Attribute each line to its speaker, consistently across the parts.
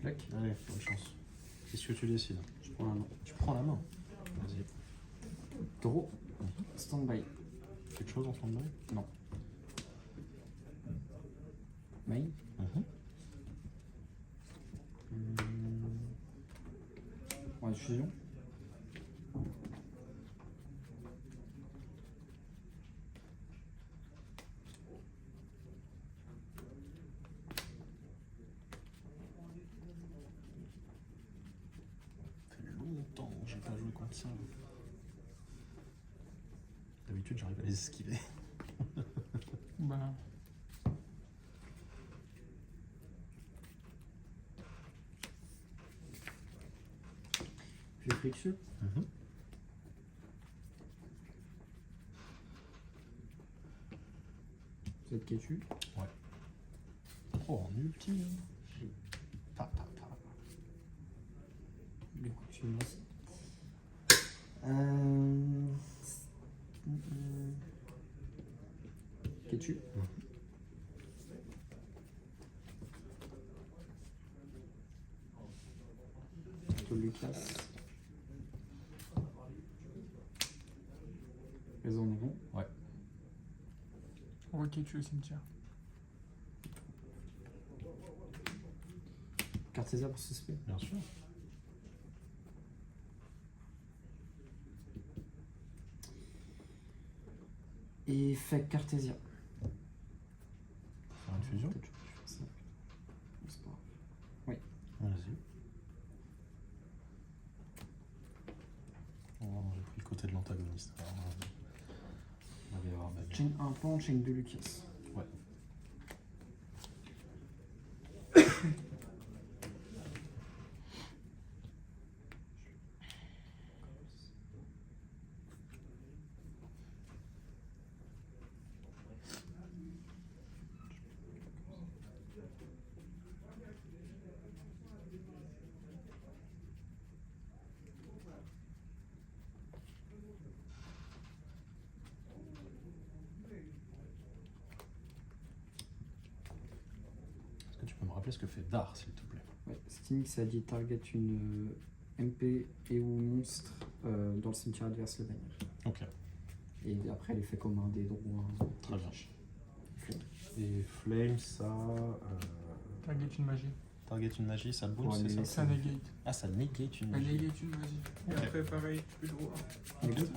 Speaker 1: Black.
Speaker 2: Allez, bonne chance. Qu'est-ce que tu décides?
Speaker 1: Je prends la main.
Speaker 2: Tu prends la main. Vas-y.
Speaker 1: Draw. Stand-by.
Speaker 2: Quelque chose en stand-by?
Speaker 1: Non. Main. Ouais, fusion.
Speaker 2: Ça fait longtemps que j'ai pas joué contre ça. D'habitude, j'arrive à les esquiver.
Speaker 3: Bah,
Speaker 1: Je clique dessus. Vous êtes dessus.
Speaker 2: Ouais. Oh, en ulti. Pa, pa, pa.
Speaker 1: Du coup, tu me laisses. Ketchup. Plutôt Lucas. Les on est bon.
Speaker 2: Ouais.
Speaker 3: ok, tu es au cimetière.
Speaker 1: Cartésia pour suspect.
Speaker 2: Bien sûr.
Speaker 1: Et fait Cartésia.
Speaker 2: Faire une fusion.
Speaker 1: Peut-être que je peux faire ça. C'est pas grave. Oui.
Speaker 2: Vas-y. Oh, j'ai pris le côté de l'antagoniste. Alors, on va y avoir bagarre.
Speaker 1: Chain 1 pan, chain 2 Lucas.
Speaker 2: Ouais. Est-ce que tu peux me rappeler ce que fait Dar, s'il te plaît?
Speaker 1: Ouais. Sting, ça dit target une MP et ou monstre dans le cimetière adverse le bannière.
Speaker 2: Ok.
Speaker 1: Et après, l'effet commun des droits.
Speaker 2: Très bien.
Speaker 1: Flemme.
Speaker 2: Et Flame, ça.
Speaker 3: Target une magie.
Speaker 2: Target une magie, ça bounce,
Speaker 1: Ouais,
Speaker 2: c'est
Speaker 1: mais
Speaker 2: ça?
Speaker 3: Ça negate.
Speaker 2: Ah, ça negate une
Speaker 3: Ça
Speaker 2: magie.
Speaker 3: negate une magie. Et
Speaker 2: Ok.
Speaker 3: après, pareil, tu peux draw.
Speaker 1: Les good.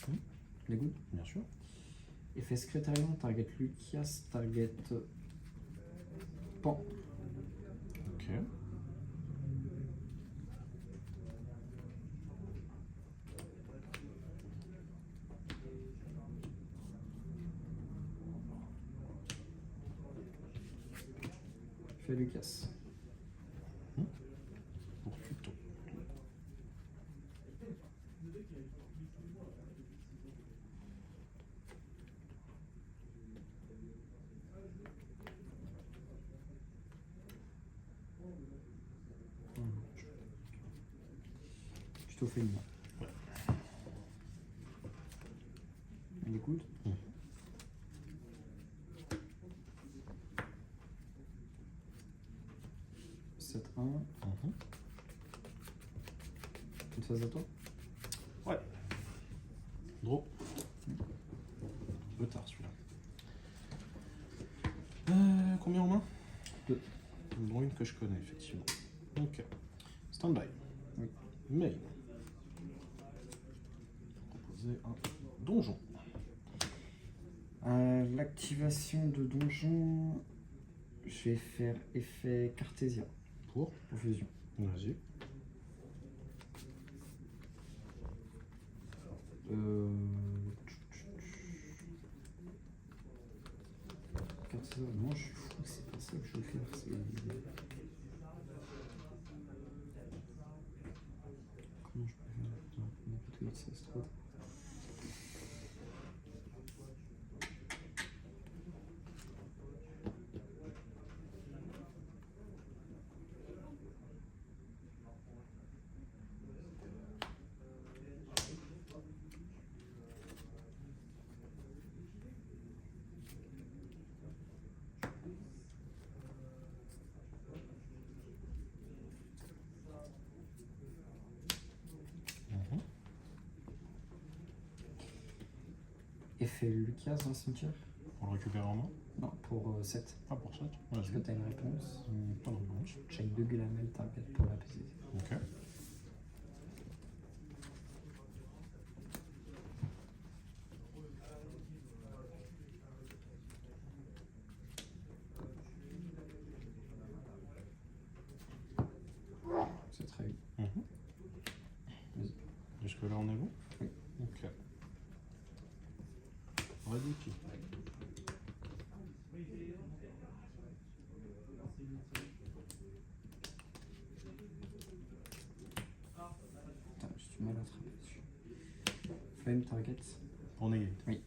Speaker 2: Hmm.
Speaker 1: Les good.
Speaker 2: Bien sûr.
Speaker 1: Effet secrétariat, target Lucas, target pan.
Speaker 2: Ok.
Speaker 1: Fait Lucas.
Speaker 2: Pour plutôt.
Speaker 1: Tu t'offres une main.
Speaker 2: Ouais.
Speaker 1: Les good.
Speaker 2: Mhm.
Speaker 1: Set 1. Une phase à toi.
Speaker 2: Ouais. Draw. Un peu tard celui-là. Combien en main?
Speaker 1: 2.
Speaker 2: Dont une que je connais, effectivement. Ok. Stand-by.
Speaker 1: Oui.
Speaker 2: Main. Proposer un donjon.
Speaker 1: L'activation de donjon, je vais faire effet Cartésia
Speaker 2: Pour.
Speaker 1: pour fusion.
Speaker 2: Vas-y.
Speaker 1: Cartésia, non, je suis fou, c'est pas ça que je veux faire. Comment je peux faire? Putain, on a plutôt dit ça, c'est trop. Effet Lucas dans le cimetière.
Speaker 2: Pour le récupérer en main.
Speaker 1: Non, pour 7.
Speaker 2: Ah, pour ça.
Speaker 1: Est-ce que tu as une réponse?
Speaker 2: Pas de réponse.
Speaker 1: Check 2 Gulamel target pour la PCT.
Speaker 2: Ok.
Speaker 1: C'est très bien. Vas-y.
Speaker 2: Jusque-là, on est bon?
Speaker 1: Oui.
Speaker 2: Ok. Ready, qui?
Speaker 1: Putain, j'ai du mal à attraper dessus. Flame target.
Speaker 2: On est égalité.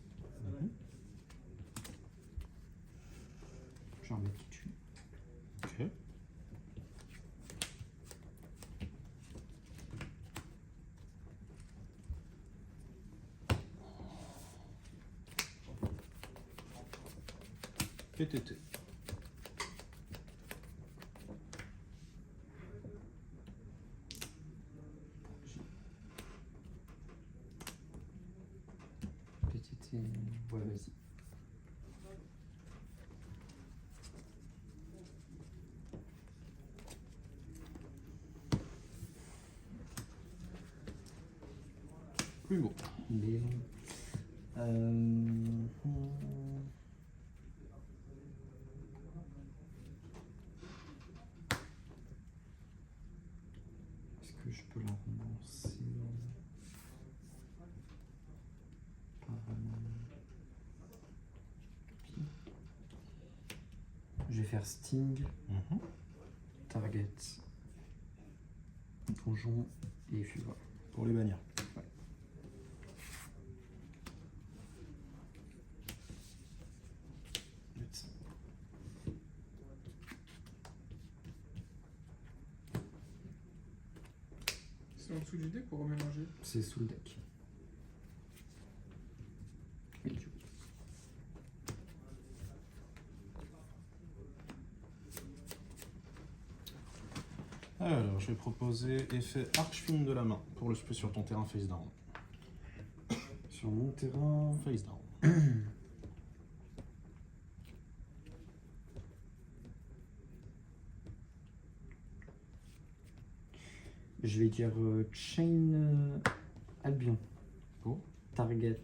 Speaker 1: Oui. Je vais en mettre qui tue.
Speaker 2: Ok. PTT.
Speaker 1: PTT. Ouais, vas-y.
Speaker 2: Plus beau.
Speaker 1: Léon. Est-ce que je peux la relancer par je vais faire Sting, Target, Donjon et Fuva.
Speaker 2: Pour les bannières.
Speaker 1: Ouais. Médecin.
Speaker 3: C'est en dessous du dé pour remélanger.
Speaker 1: C'est sous le deck. Et du coup,
Speaker 2: Alors, je vais proposer effet Archfiend de la main pour le spell sur ton terrain face down.
Speaker 1: sur mon terrain,
Speaker 2: Face down.
Speaker 1: je vais dire Chain Albion.
Speaker 2: Pour
Speaker 1: Target.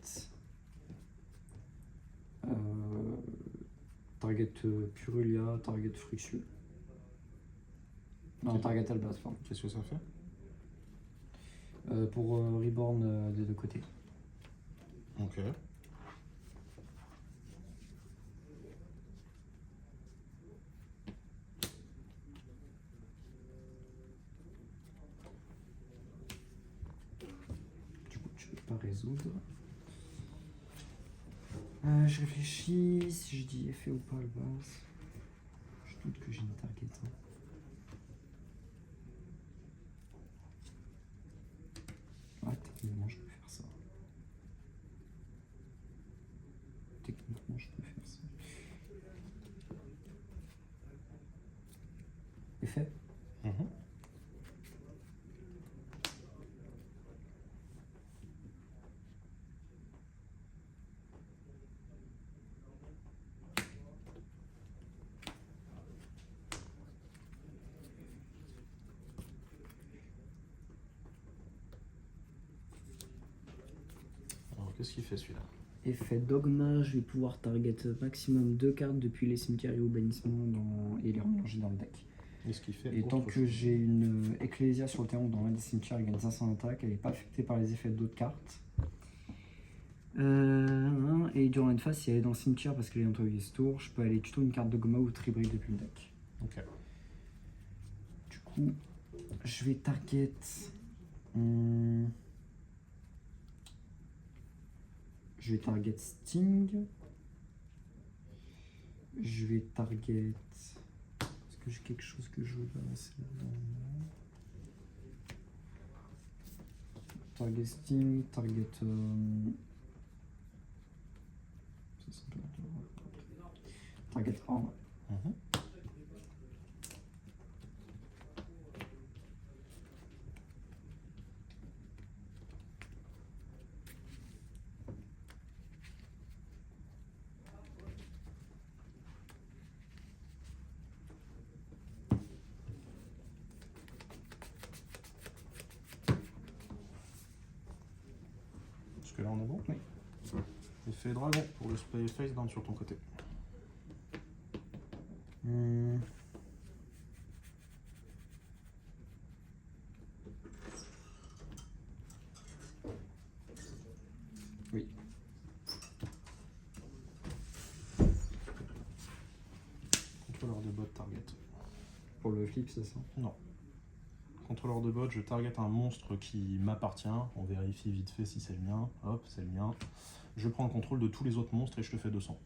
Speaker 1: Target Purulia, target Fruxu. Non,
Speaker 2: Ok.
Speaker 1: target Albas, pardon.
Speaker 2: Qu'est-ce que ça fait?
Speaker 1: Pour Reborn des deux côtés.
Speaker 2: Ok.
Speaker 1: Du coup, tu peux pas résoudre. Je réfléchis si je dis effet ou pas Albas. Je doute que j'ai une target. Hein. Ouais, techniquement, je peux faire ça. Techniquement, je peux faire ça. Effet.
Speaker 2: Alors, qu'est-ce qu'il fait celui-là?
Speaker 1: Effet dogma, je vais pouvoir target maximum 2 cartes depuis les cimetières et au bannissement et les remélanger dans le deck.
Speaker 2: Et ce qu'il fait
Speaker 1: Et tant
Speaker 2: autre
Speaker 1: que
Speaker 2: chose.
Speaker 1: j'ai une Ecclesia sur le terrain ou dans l'un des cimetières, elle gagne 500 d'attaque, elle n'est pas affectée par les effets d'autres cartes. Et durant une phase, si elle est dans le cimetière parce qu'elle est entre ce tour, je peux aller tuto une carte dogma ou tribrid depuis le deck.
Speaker 2: Ok.
Speaker 1: Du coup, je vais target. Je vais target Sting. Je vais target. Est-ce que j'ai quelque chose que je veux balancer là-dedans? Target Sting, target. Ça, c'est pas target Horn.
Speaker 2: Jusque-là, on est bon?
Speaker 1: Oui.
Speaker 2: Effet dragon pour le spray face down sur ton côté.
Speaker 1: Oui.
Speaker 2: Contrôleur de bot target.
Speaker 1: Pour le flip, c'est ça?
Speaker 2: Non. Contrôleur de bot, je target un monstre qui m'appartient. On vérifie vite fait si c'est le mien. Hop, c'est le mien. Je prends le contrôle de tous les autres monstres et je te fais 200.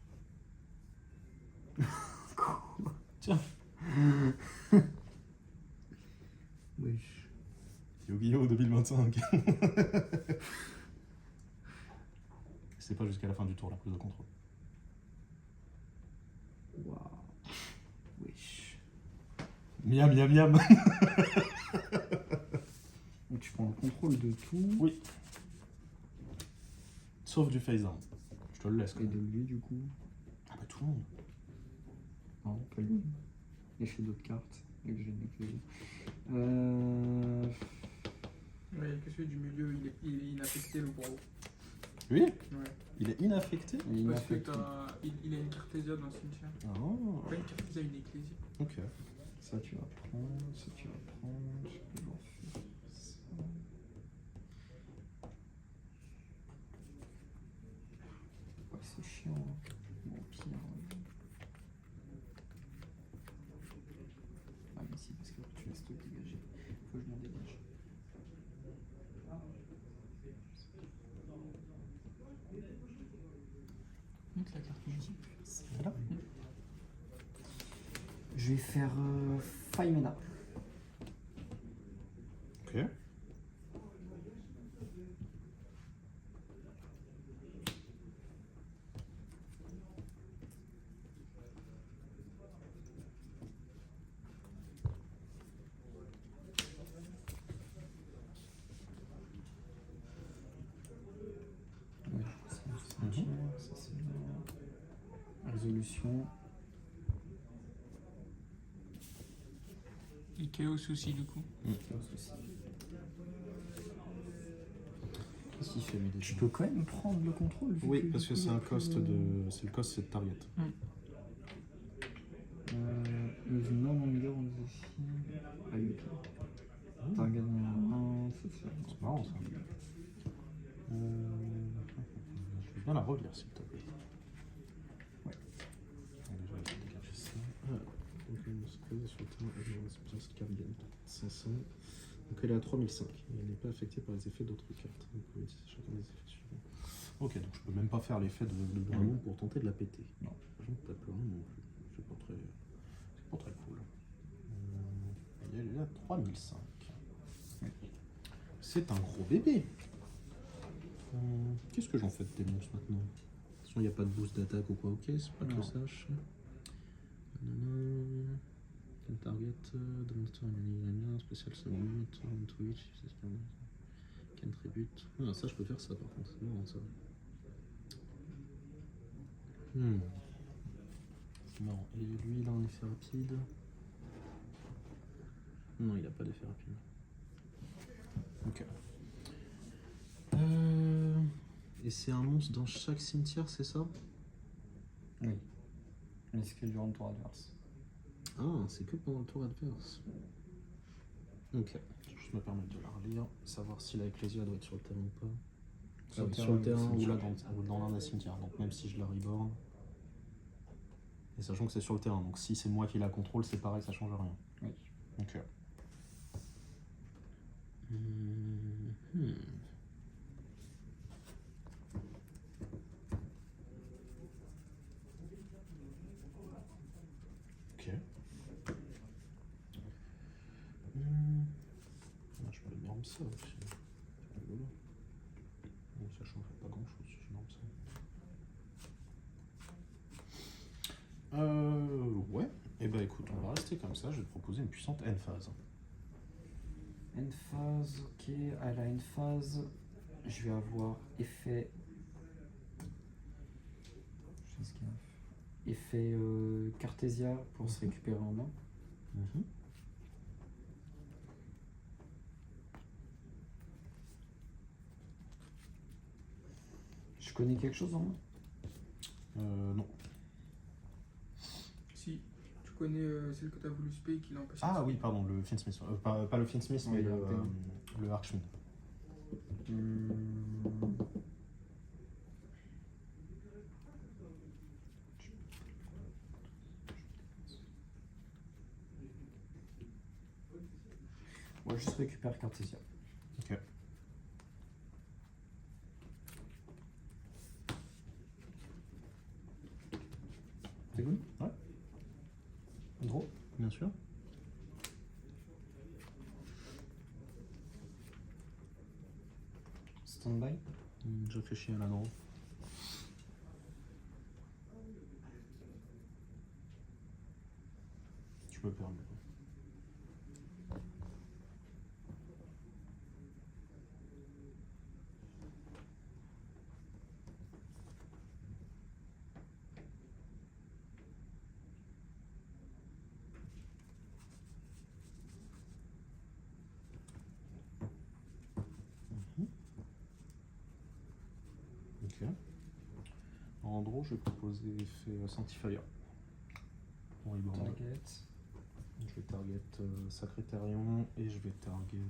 Speaker 2: Tiens.
Speaker 1: Wesh.
Speaker 2: Yu-Gi-Oh 2025. C'est pas jusqu'à la fin du tour la prise de contrôle.
Speaker 1: Waouh. Wesh.
Speaker 2: Miam, miam, miam.
Speaker 1: Donc tu prends le contrôle de tout.
Speaker 2: Oui. Sauf du phase down. Je te le laisse. Quand
Speaker 1: Et
Speaker 2: même.
Speaker 1: de lui, du coup.
Speaker 2: Ah bah tout le monde.
Speaker 1: Non, pas lui. Effet d'autres cartes. Et que j'ai une clé.
Speaker 3: Ouais, qu'est-ce que celui du milieu, il est inaffecté le gros.
Speaker 2: Lui,
Speaker 3: Ouais.
Speaker 2: il est inaffecté.
Speaker 1: Et il
Speaker 3: Parce
Speaker 1: m'a
Speaker 3: que
Speaker 1: fait.
Speaker 3: il a une cartésia dans le cimetière.
Speaker 2: Ah,
Speaker 3: Pas une cartésia, une ecclésie.
Speaker 2: ok.
Speaker 1: Ça tu vas prendre, ça tu vas prendre. Je vais devoir faire ça. Ouais, c'est chiant. Hein. Bon, pire. Ah, mais si, parce que tu laisses te dégager. Faut que je m'en dégage. Mettre la carte magique.
Speaker 2: Voilà.
Speaker 1: Je vais faire Faimena.
Speaker 2: Ok.
Speaker 1: Ouais, ça c'est bien. Résolution.
Speaker 3: Il chaos aussi, du coup.
Speaker 1: Aucun souci.
Speaker 2: Qu'est-ce qu'il fait, mais
Speaker 1: Je peux quand même prendre le contrôle vu
Speaker 2: Oui,
Speaker 1: du
Speaker 2: parce que
Speaker 1: coup,
Speaker 2: c'est
Speaker 1: il y a
Speaker 2: un
Speaker 1: plus
Speaker 2: cost de. C'est le cost, c'est de target.
Speaker 1: Use no longer on the field. Ah oui, ok. Target numéro 1,
Speaker 2: C'est marrant ça. Je vais bien la relire s'il te plaît.
Speaker 1: Ouais.
Speaker 2: Déjà, je vais dégager ça. Donc, une seconde sur le terrain, elle a cette carte gagne 500. Donc elle est à 3005. Elle n'est pas affectée par les effets d'autres cartes. Donc, vous pouvez utiliser chacun des effets suivants. Ok, donc je peux même pas faire l'effet de dragon pour tenter de la péter.
Speaker 1: Non.
Speaker 2: Je ne tape rien non plus. C'est pas très cool. Et elle est à 3005.
Speaker 1: Oui.
Speaker 2: C'est un gros bébé. Qu'est-ce que j'en fais de tes monstres maintenant? De toute façon, il n'y a pas de boost d'attaque ou quoi, ok, c'est pas que
Speaker 1: Non.
Speaker 2: je sache. Can target the monster in special summon, turn Twitch, can tribute. Ah, ça, je peux faire ça par contre, c'est marrant ça. C'est marrant. Et lui, il a un effet rapide. Non, il a pas d'effet rapide. Ok. Et c'est un monstre dans chaque cimetière, c'est ça?
Speaker 1: Oui. Mais c'est que durant le tour adverse.
Speaker 2: Ah, c'est que pendant le tour adverse. Ok. Je me permets de la relire, savoir si la Ecclesia doit être sur le terrain ou pas.
Speaker 1: Sur le
Speaker 2: Sur le
Speaker 1: terrain
Speaker 2: terrain
Speaker 1: ou
Speaker 2: ou
Speaker 1: le
Speaker 2: là dans l'un des cimetières. Donc même si je la reborn. Et sachant que c'est sur le terrain, donc si c'est moi qui la contrôle, c'est pareil, ça change rien.
Speaker 1: Oui.
Speaker 2: Ok. Ok. Ah, je peux norme ça aussi. C'est rigolo. Bon, ça change pas grand chose si je norme ça. Ouais. Et bah écoute, on va rester comme ça. Je vais te proposer une puissante end phase.
Speaker 1: End phase, ok. À la end phase, je vais avoir effet. Je sais ce qu'il y a. Effet Cartésia pour se récupérer en main. connais quelque chose en moi?
Speaker 2: Non.
Speaker 3: Si, tu connais celle que tu as voulu spé et qu'il a empêché.
Speaker 2: Ah oui, pardon, le Finsmith. Pas le Finsmith,
Speaker 1: Oui,
Speaker 2: mais
Speaker 1: le
Speaker 2: le Archfiend.
Speaker 1: Ouais, juste récupère Cartesia.
Speaker 2: Ok.
Speaker 1: C'est good?
Speaker 2: Ouais.
Speaker 1: Gros.
Speaker 2: Bien sûr.
Speaker 1: Stand-by.
Speaker 2: Je réfléchis à l'anneau. Tu peux permettre. Ok. En draw, je vais proposer effet Sanctifier. Pour Reborn.
Speaker 1: Target.
Speaker 2: Je vais target Sacrétarion et je vais target.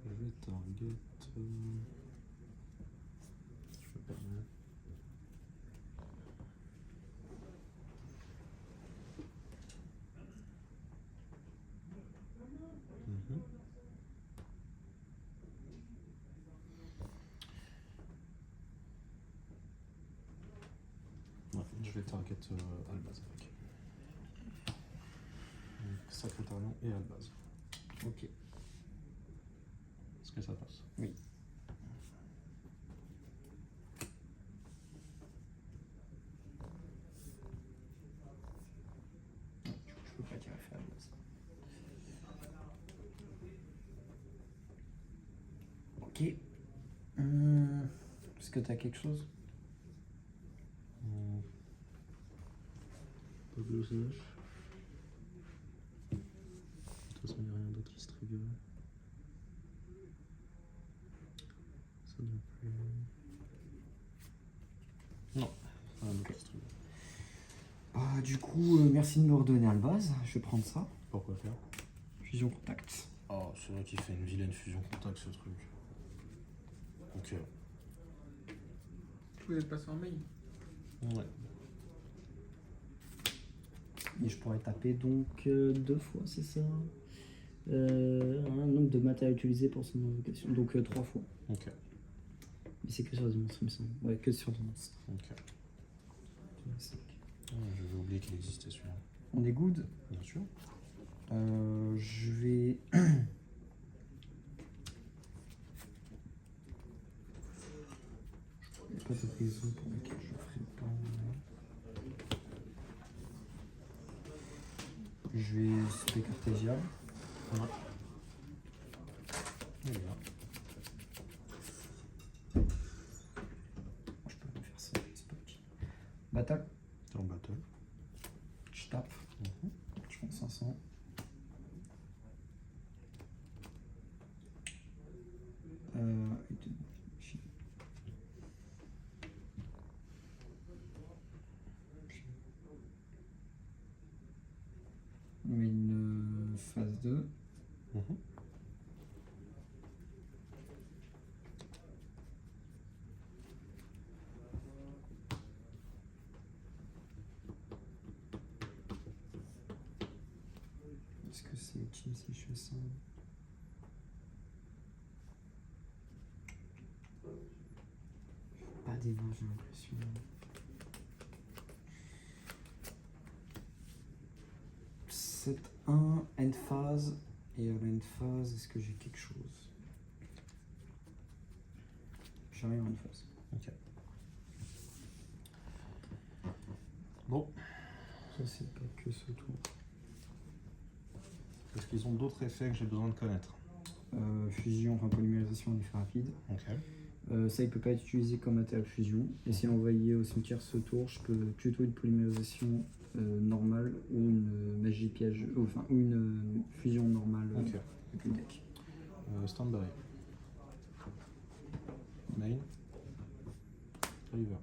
Speaker 2: Je vais target. Je peux permettre. Mhm. Ouais, je vais target Albaz avec. Donc, Sacrétarion et Albaz.
Speaker 1: Ok.
Speaker 2: Est-ce que ça passe?
Speaker 1: Oui. Du coup, je peux pas tirer faire ça. Ok. Est-ce que t'as quelque chose?
Speaker 2: Pas blues 9. De toute façon, il n'y a rien d'autre qui se trigger. Ça non plus. Non, rien d'autre qui se trigger.
Speaker 1: Bah, du coup, merci de me redonner Albaz. Je vais prendre ça.
Speaker 2: Pourquoi faire?
Speaker 1: Fusion contact.
Speaker 2: Oh, c'est vrai qu'il fait une vilaine fusion contact ce truc. Ok.
Speaker 3: Vous êtes passé en main.
Speaker 2: Ouais.
Speaker 1: Et je pourrais taper donc 2 fois, c'est ça? Un nombre de matériel utilisé pour son invocation. Donc 3 fois.
Speaker 2: Ok.
Speaker 1: Mais c'est que sur des monstres, il me semble. Ouais, que sur des monstres.
Speaker 2: Ok.
Speaker 1: 5.
Speaker 2: J'avais oublié qu'il existait celui-là.
Speaker 1: On est good.
Speaker 2: Bien sûr.
Speaker 1: Je vais. Il n'y a pas de raison pour laquelle je ne ferai pas. Je vais stopper Cartesia.
Speaker 2: Ouais. Il est là.
Speaker 1: Je peux pas faire ça, c'est pas utile. Battle.
Speaker 2: T'es en battle.
Speaker 1: Je tape. Je prends 500. Et deux. On met une phase 2. Est-ce que c'est utile si je fais ça? Pas des mots, j'ai l'impression. C'est un end phase. Et à l'end phase, est-ce que j'ai quelque chose? J'ai rien en end phase.
Speaker 2: Ok. Bon.
Speaker 1: Ça, c'est pas que ce tour.
Speaker 2: Est-ce qu'ils ont d'autres effets que j'ai besoin de connaître?
Speaker 1: Fusion, enfin polymérisation en effet rapide.
Speaker 2: Ok.
Speaker 1: Ça, il peut pas être utilisé comme matériel fusion. Et si envoyé au cimetière ce tour, je peux plutôt une polymérisation normale ou une magie piège, ou une fusion normale.
Speaker 2: Ok.
Speaker 1: le deck.
Speaker 2: Stand-by. Main. River.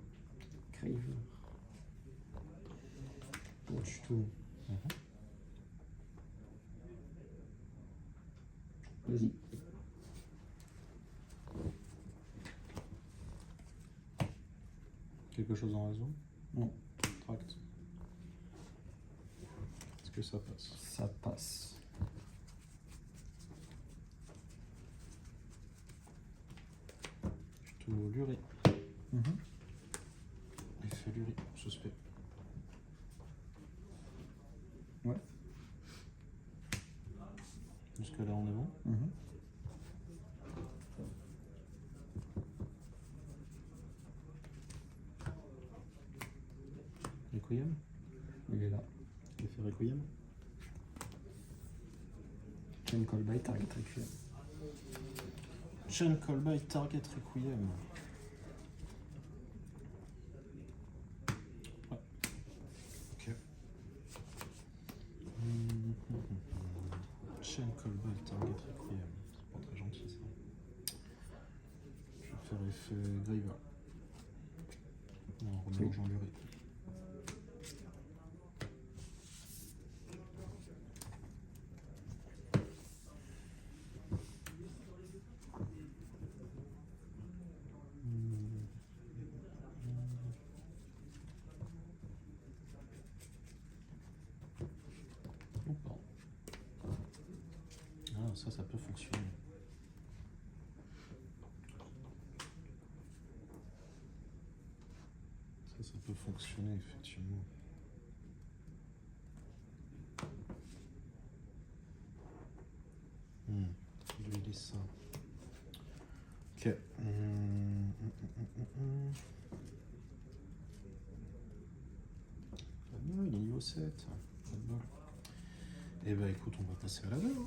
Speaker 1: Crave. Watch 2. Vas-y.
Speaker 2: Quelque chose en réseau?
Speaker 1: Non.
Speaker 2: Tract. Est-ce que ça passe?
Speaker 1: Ça passe.
Speaker 2: Plutôt Lurie. Effet Lurie, suspect.
Speaker 1: Ouais.
Speaker 2: Jusque là on est bon. Requiem.
Speaker 1: Il est là.
Speaker 2: Effet Requiem.
Speaker 1: Chain call by target requiem.
Speaker 2: Chain call by target Requiem. Ouais. Ok. Chain call by target Requiem. C'est pas très gentil ça. Je vais faire effet Graver. En remélangeant Lurie. Oh, pardon. Ah, ça peut fonctionner. Ça peut fonctionner, effectivement. Lui, il est ça. Ok. Ah non, il est niveau 7. Pas de bol. Eh ben écoute, on va passer à la main.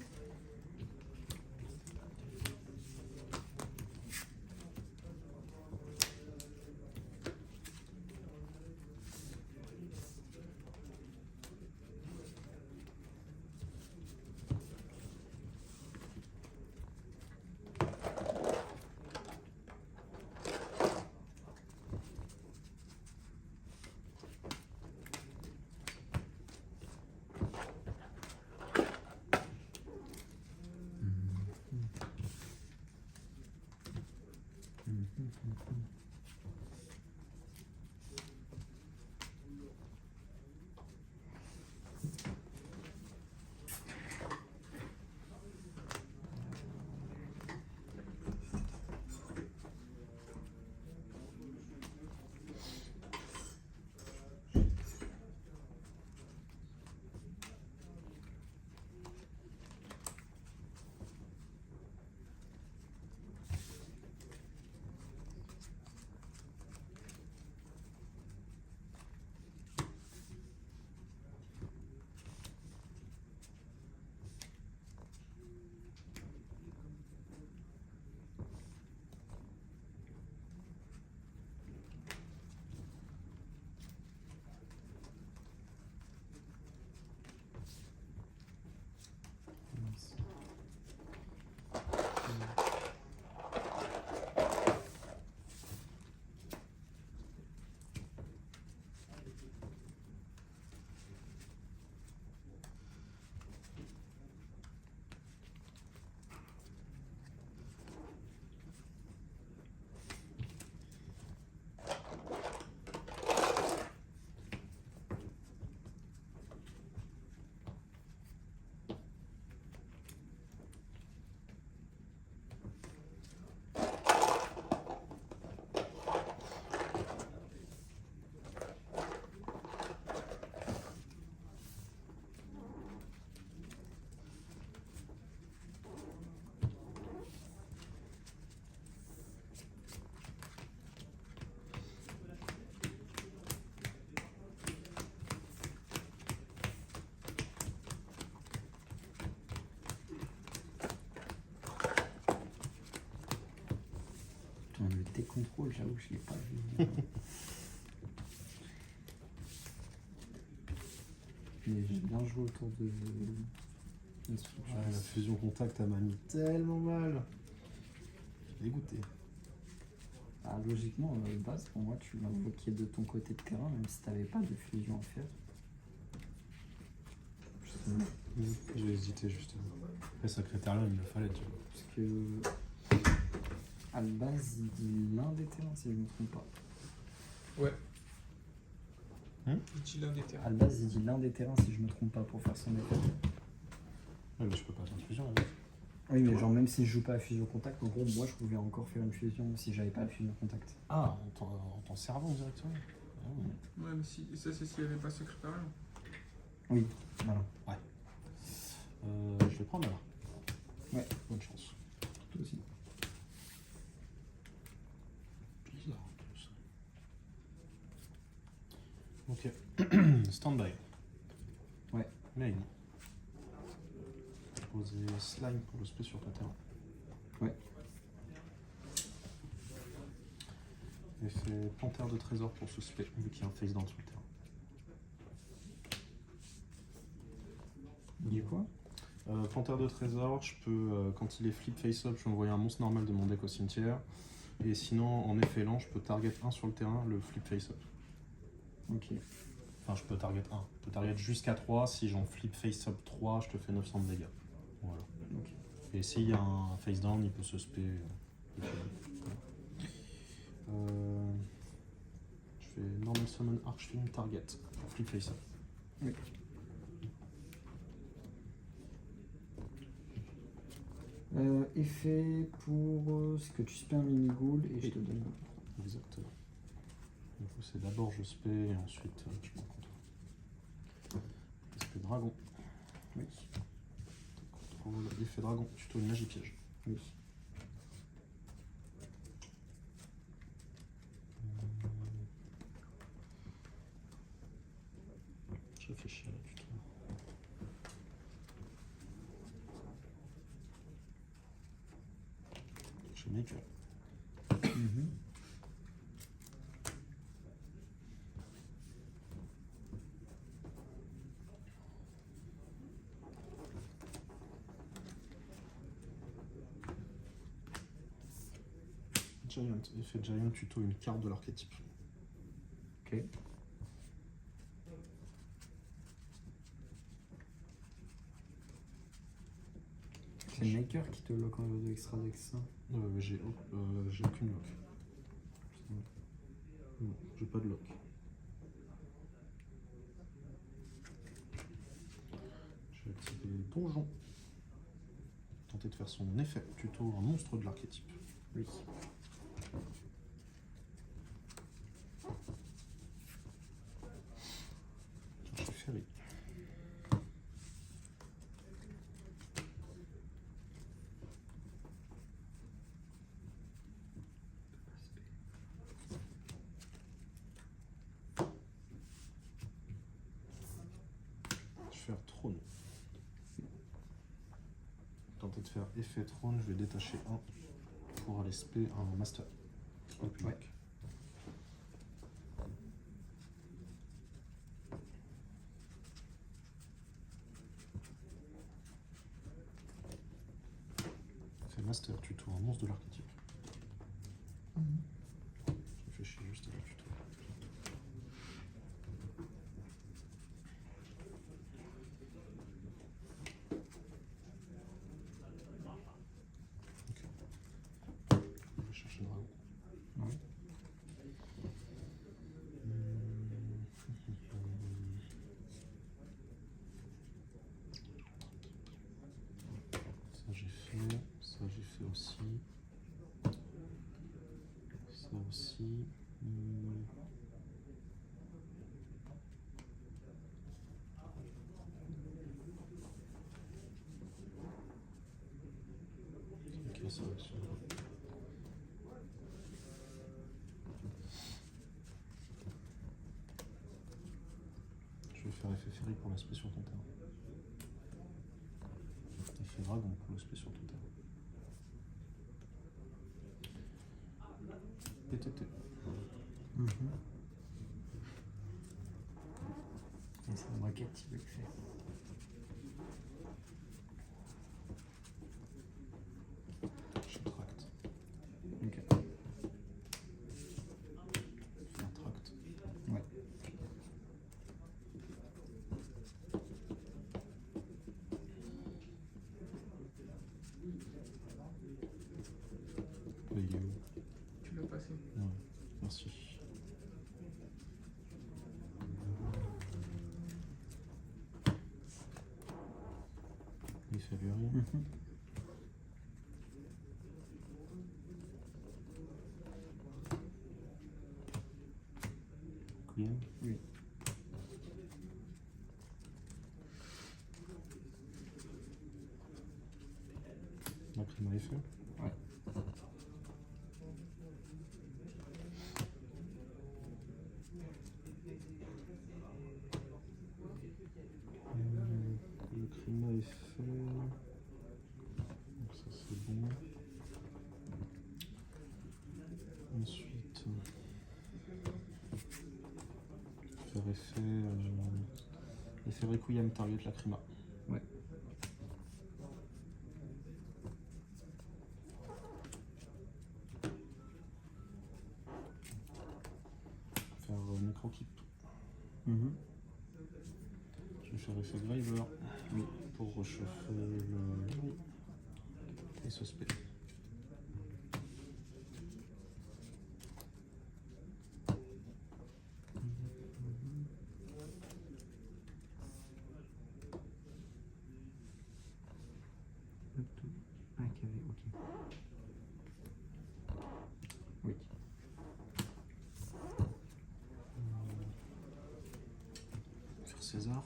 Speaker 1: Le décontrôle, j'avoue, je l'ai pas vu. Mais j'ai bien joué autour de
Speaker 2: Ouais, la fusion contact, elle m'a mis tellement mal. Je suis dégoûté.
Speaker 1: Ah, logiquement, de base, pour moi, tu l'invoquais de ton côté de terrain, même si t'avais pas de fusion à faire.
Speaker 2: J'ai hésité justement. Après, Sacré-Terre, il me le fallait, tu vois.
Speaker 1: Parce que. À la base, il dit l'un des terrains, si je ne me trompe pas.
Speaker 3: Ouais.
Speaker 2: Hum
Speaker 3: Il dit l'un des terrains.
Speaker 1: À la base, il dit l'un des terrains, si je me trompe pas, pour faire son effet.
Speaker 2: Ouais, mais je peux pas faire de fusion avec.
Speaker 1: Oui, mais genre, même si je joue pas à fusion contact, en gros, moi, je pouvais encore faire une fusion si j'avais pas la fusion contact.
Speaker 2: Ah, en t'en servant directement. Ah, ouais.
Speaker 3: Ouais, mais si, ça c'est s'il n'y avait pas secrétariat.
Speaker 1: Oui, voilà.
Speaker 2: Je vais prendre là.
Speaker 1: Ouais.
Speaker 2: Bonne chance.
Speaker 1: Toi aussi.
Speaker 2: Bizarre tout ça. Ok. Stand-by.
Speaker 1: Ouais.
Speaker 2: Main. Poser slime pour le spé sur ton terrain.
Speaker 1: Ouais.
Speaker 2: Et fait panthère de trésor pour ce spé, vu qu'il y a un face down sur le terrain.
Speaker 1: Du quoi?
Speaker 2: Panthère de trésor, je peux, quand il est flip face up, je peux envoyer un monstre normal de mon deck au cimetière. Et sinon, en effet lent, je peux target 1 sur le terrain, le flip face up.
Speaker 1: Ok.
Speaker 2: Enfin, je peux target 1. Je peux target jusqu'à 3. Si j'en flip face up 3, je te fais 900 de dégâts. Voilà.
Speaker 1: Ok.
Speaker 2: Et s'il y a un face down, il peut se spé. Je fais normal summon archfiend target pour flip face up.
Speaker 1: Oui. Effet pour ce que tu spais un mini-ghoul et je te donne.
Speaker 2: Exactement. Du coup, c'est d'abord je spé et ensuite je m'en contre. Spé dragon.
Speaker 1: Oui.
Speaker 2: Contrôle, effet dragon, tuto une magie piège.
Speaker 1: Oui.
Speaker 2: Je réfléchis à la tuto. Je mets que.
Speaker 1: Mhm.
Speaker 2: Giant, effet Giant, tuto une carte de l'archétype.
Speaker 1: Ok. C'est Maker qui te lock en jeu de extra deck ça.
Speaker 2: J'ai aucune lock. Non, j'ai pas de lock. Je vais activer Donjon. Tenter de faire son effet, tuto un monstre de l'archétype.
Speaker 1: Oui.
Speaker 2: Je suis ferry. Je vais faire trône. Tenter de faire effet trône, je vais détacher 1 pour aller spé un master. Open
Speaker 1: Ouais.
Speaker 2: deck. Fait master, tuto un monstre de l'archétype. Je réfléchis juste à la tuto. Ok. Je vais chercher le dragon.
Speaker 1: Ouais.
Speaker 2: Ça j'ai fait aussi. Ça aussi. Ok, ça aussi. Je vais faire effet ferry pour l'aspect sur ton terrain. Effet dragon pour l'aspect sur ton terrain. PTT.
Speaker 1: Mhm. Et c'est moi qui active le fait. Mhm.
Speaker 2: Queen.
Speaker 1: Oui.
Speaker 2: La prime est fait.
Speaker 1: Ouais.
Speaker 2: Le crime est fait. Donc ça c'est bon. Ensuite, faire effet Requiem target la crima.
Speaker 1: Ouais.
Speaker 2: Faire Necrokeep.
Speaker 1: Mhm.
Speaker 2: Je vais faire effet Graver.
Speaker 1: Oui.
Speaker 2: Pour reshuffle le et ce spell.
Speaker 1: Ah, KV, ok. Oui.
Speaker 2: Faire César.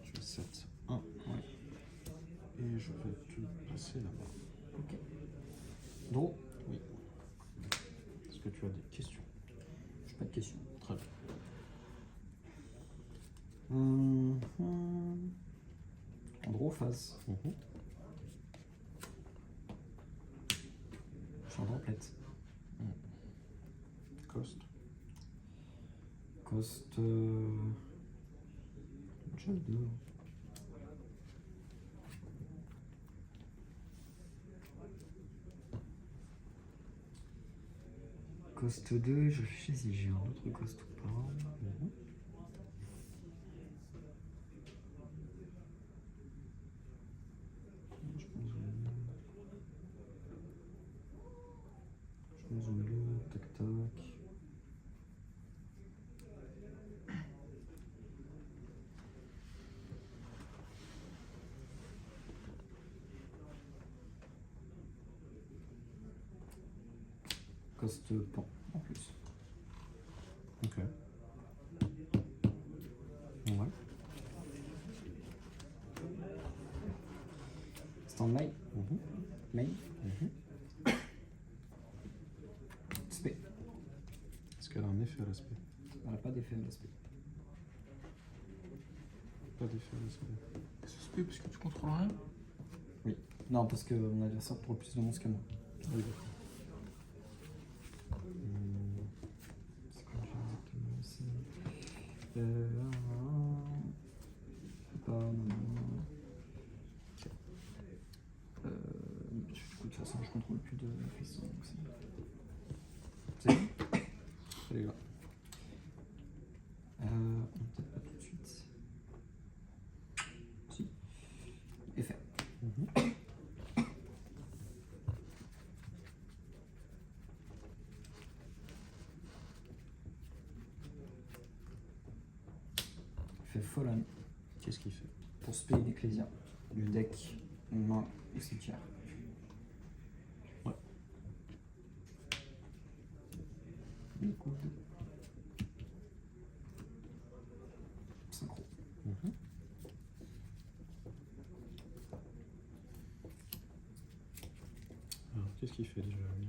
Speaker 2: Je vais 7, 1.
Speaker 1: Ouais.
Speaker 2: Et je vais te passer là-bas.
Speaker 1: Ok. Draw.
Speaker 2: Oui. Est-ce que tu as des questions?
Speaker 1: J'ai pas de questions.
Speaker 2: Très bien.
Speaker 1: En draw phase. Je suis en drop-lette.
Speaker 2: Cost.
Speaker 1: Cost. Jack 2. Cost 2, je sais si j'ai un autre cost ou pas. Je me zoome là, tac tac. Cost pan en plus.
Speaker 2: Ok.
Speaker 1: Ouais. Stand main. Main. Spé.
Speaker 2: Est-ce qu'elle a un effet à l'aspect?
Speaker 1: Elle n'a pas d'effet à l'aspect.
Speaker 2: Pas d'effet à l'aspect.
Speaker 3: Suspect parce que tu contrôles rien.
Speaker 1: Non, parce que mon adversaire prend plus de monstres que moi.
Speaker 2: Oui, d'accord.
Speaker 1: C'est quoi exactement ici pas, non. Du coup, de toute façon, je contrôle plus de frisson, donc c'est bon.
Speaker 2: Elle est là.
Speaker 1: Peut-être pas tout de suite. Si. Effet. Fait Fallen
Speaker 2: Qu'est-ce qu'il fait?
Speaker 1: pour spé d'Ecclesia. Du deck, main ou cimetière.
Speaker 2: Ouais.
Speaker 1: Liquid. Synchro.
Speaker 2: Alors, qu'est-ce qu'il fait déjà lui?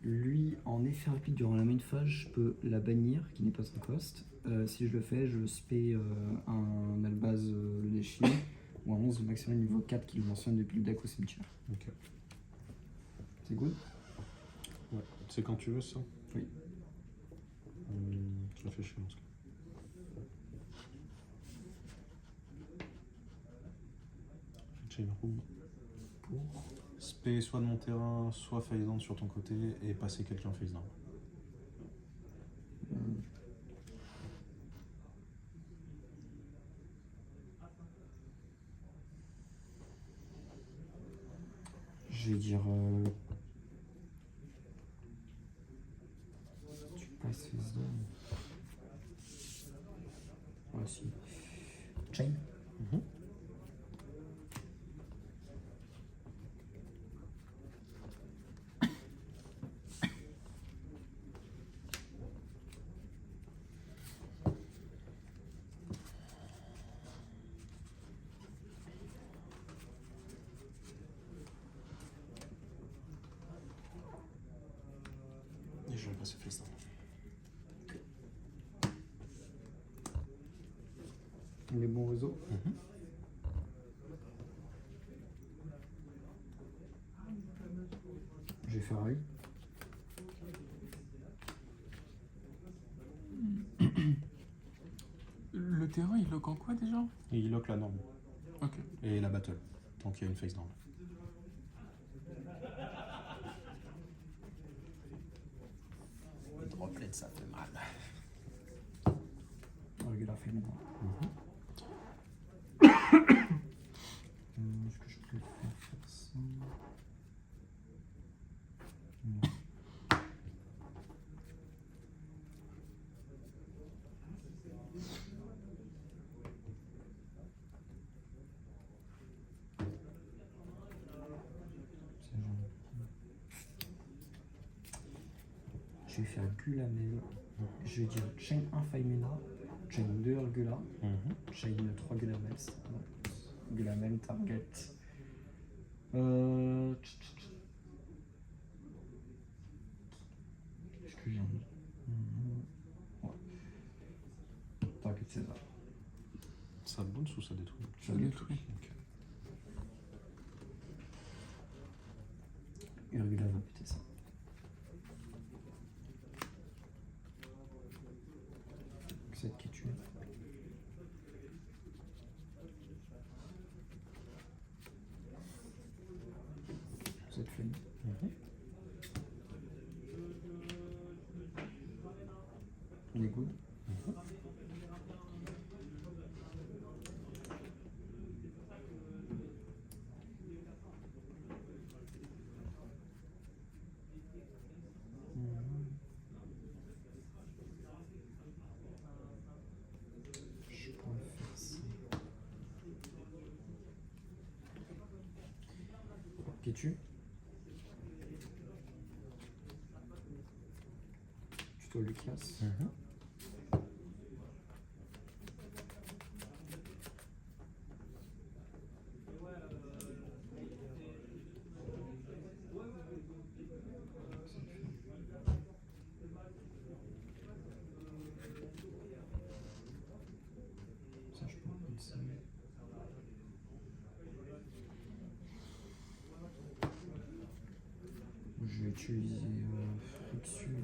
Speaker 1: Lui, en effet rapide durant la main phase, je peux la bannir, qui n'est pas un cost. Si je le fais, je spé un Albaz le déchire, ou un 11 de maximum niveau 4 qui le mentionne depuis le deck au cimetière.
Speaker 2: Ok.
Speaker 1: C'est good?
Speaker 2: Ouais. C'est quand tu veux ça?
Speaker 1: Oui.
Speaker 2: Je réfléchis dans ce cas. Chain Room.
Speaker 1: Pour.
Speaker 2: Spé soit de mon terrain, soit face down sur ton côté et passer quelqu'un face down.
Speaker 1: Je vais dire. Tu passes face down. si. Chain.
Speaker 2: Mhm. Et je vais passer face down.
Speaker 1: Les bons réseaux.
Speaker 2: Mhm.
Speaker 1: Je vais faire œil.
Speaker 4: Le terrain, il lock en quoi déjà?
Speaker 2: Et il lock la norme.
Speaker 4: Ok.
Speaker 2: Et la battle. Tant qu'il y a une face down. Les droplets, ça fait mal.
Speaker 1: Regular Femina.
Speaker 2: Mhm.
Speaker 1: Est-ce que je peux faire ça? Non. Ça, je vais faire Gulamel. Je vais dire Chain 1 Femina, Chain 2 Urgula,
Speaker 2: Mhm.
Speaker 1: Chain 3 Gulamel. Gulamel, target. Qu'est-ce que j'ai mis? Ouais. Target César.
Speaker 2: Ça bounce ou ça détruit?
Speaker 1: Ça détruit.
Speaker 2: Ok.
Speaker 1: Urgula va péter ça. Cette qui tue. Cette flemme.
Speaker 2: Mhm.
Speaker 1: Il est good.
Speaker 2: Mhm.
Speaker 1: Je pourrais faire ça. Qui tue? Tuto Lucas.
Speaker 2: Mhm.
Speaker 1: Ça, je peux prendre ça. Je vais utiliser Frixule.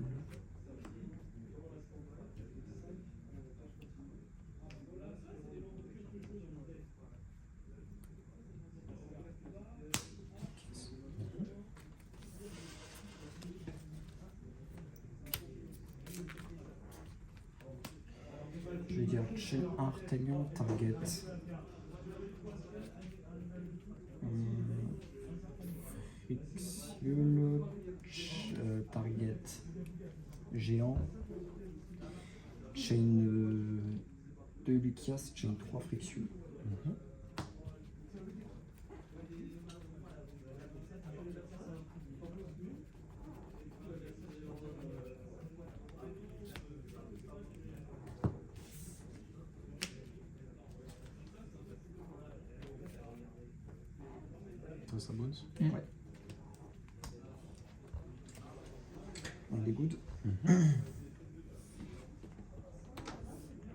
Speaker 1: Je vais dire Chain 1 Artelion, target. Frixule, target géant. Chain 2 Lucias, chain 3 Frixule.
Speaker 2: Mhm. Ça bounce?
Speaker 1: Ouais. On est good.
Speaker 2: Mhm.
Speaker 1: Je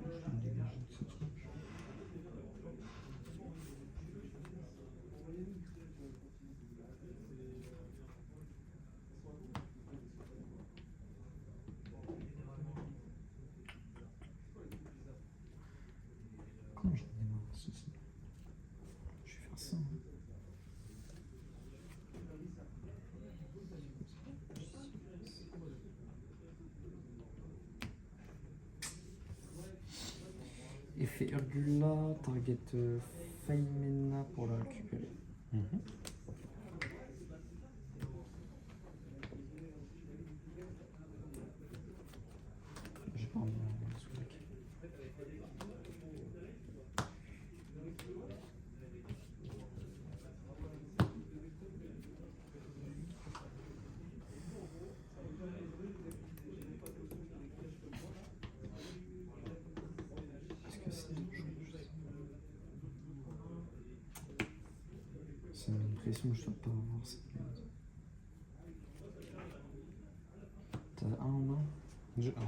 Speaker 1: vais me dégager de ce truc. Comment j'en ai marre de ceci? Je vais faire ça. Hein. Effet Urgula, target Femina pour la récupérer.
Speaker 2: Mhm.
Speaker 1: J'ai pas envie de sous deck. l'impression que je dois pas avoir cette merde. T'as un en main?
Speaker 2: J'ai un.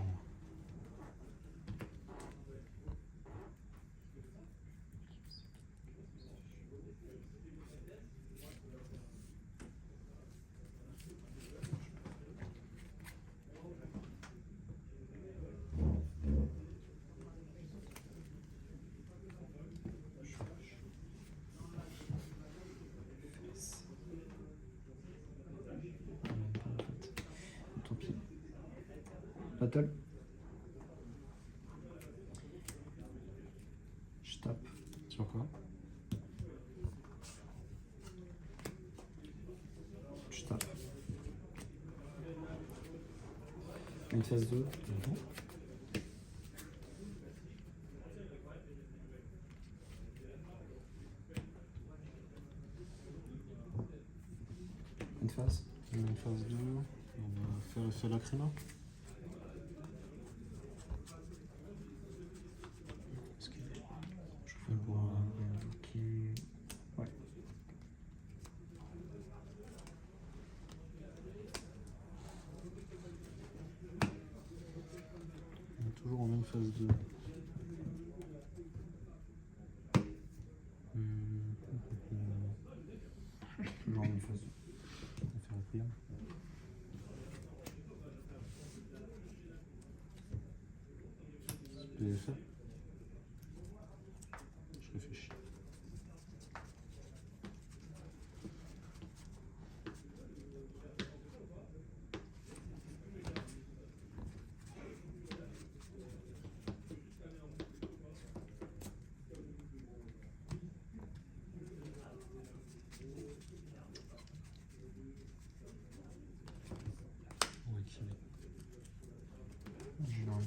Speaker 1: Tant pis. Battle. Je tape.
Speaker 2: Sur quoi?
Speaker 1: Je tape. Une phase 2. Une phase.
Speaker 2: Une phase 2. On va faire effet lacryma. Est-ce qu'il est... Je fais pour
Speaker 1: Ok. Ouais.
Speaker 2: On est toujours en même phase 2.
Speaker 1: Toujours une phase 2.
Speaker 2: On va faire la prière. PFA. Je réfléchis. On va activer.
Speaker 1: Je l'enlève.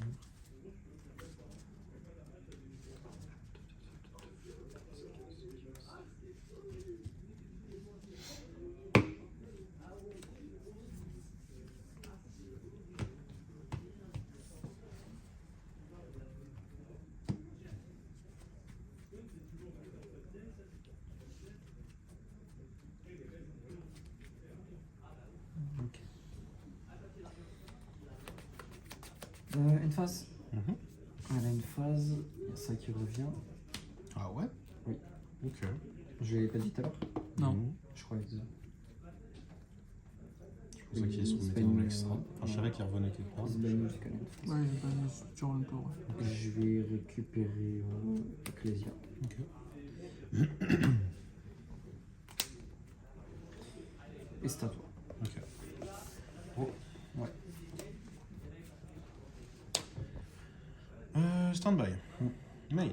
Speaker 1: Ok. Une phase. Elle a une phase. Il y a ça qui revient.
Speaker 2: Ah ouais?
Speaker 1: Oui.
Speaker 2: Ok.
Speaker 1: Je l'avais pas dit tout à l'heure.
Speaker 4: Non.
Speaker 1: Je crois que
Speaker 2: C'est pour ça qu'il se remettait dans l'extra. Enfin, je savais qu'il revenait quelque part.
Speaker 1: il se baigne jusqu'à la phase.
Speaker 4: Ouais, j'ai pas mis sur le tour. Ouais.
Speaker 1: Je vais récupérer Ecclesia.
Speaker 2: Ok.
Speaker 1: Et c'est à toi.
Speaker 2: Ok. Oh.
Speaker 1: Ouais.
Speaker 2: Stand-by. Main.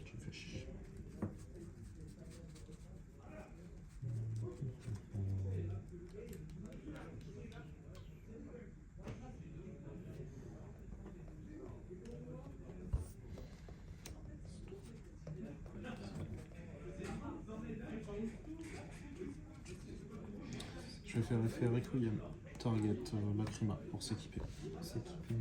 Speaker 2: Je réfléchis. Je vais faire effet Requiem. Target Lacryma pour s'équiper.
Speaker 1: S'équiper.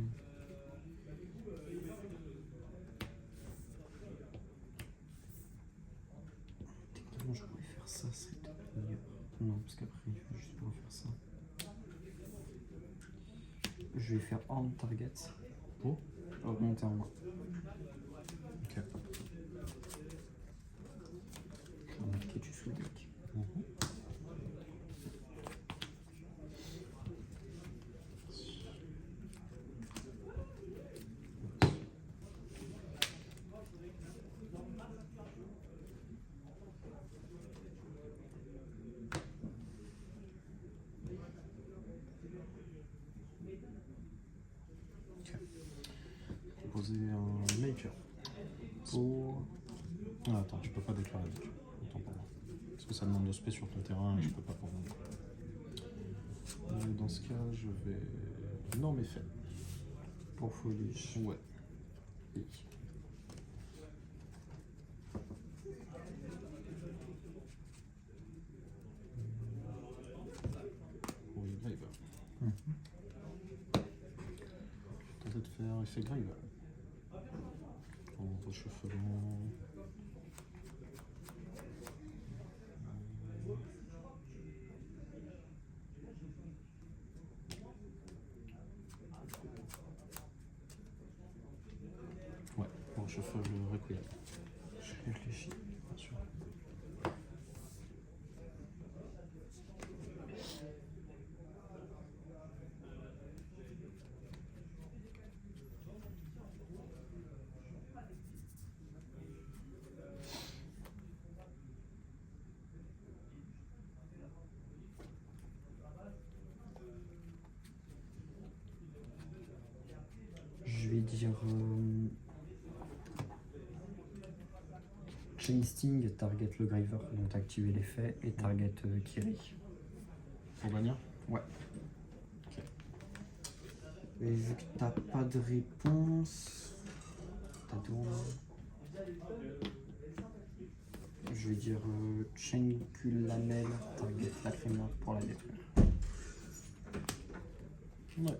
Speaker 1: Techniquement, je pourrais faire ça, c'est peut-être meilleur. Non, parce qu'après, il faut juste pouvoir faire ça. Je vais faire Horn Target pour augmenter en main.
Speaker 2: Ok.
Speaker 1: Je vais marquer du sous deck.
Speaker 2: Proposer un maker.
Speaker 1: Pour.
Speaker 2: Ah, attends, je peux pas déclarer maker. Autant pour moi. Parce que ça demande de spé sur ton terrain et je peux pas pour moi. Dans ce cas, je vais. Non, mais fait.
Speaker 1: Pour Foolish.
Speaker 2: Ouais. Oui, Grave. Tenter de faire effet Grave. En rechauffelant. Oui.
Speaker 1: Je réfléchis.
Speaker 2: Bien sûr.
Speaker 1: Je vais dire Chain Sting, target le Graver, donc activer l'effet, et target Kiri.
Speaker 2: Pour bannir?
Speaker 1: Ouais. Et vu que t'as pas de réponse, t'as deux. Je vais dire Chain Lamel, target Lacrima pour la détruire.
Speaker 2: Ouais.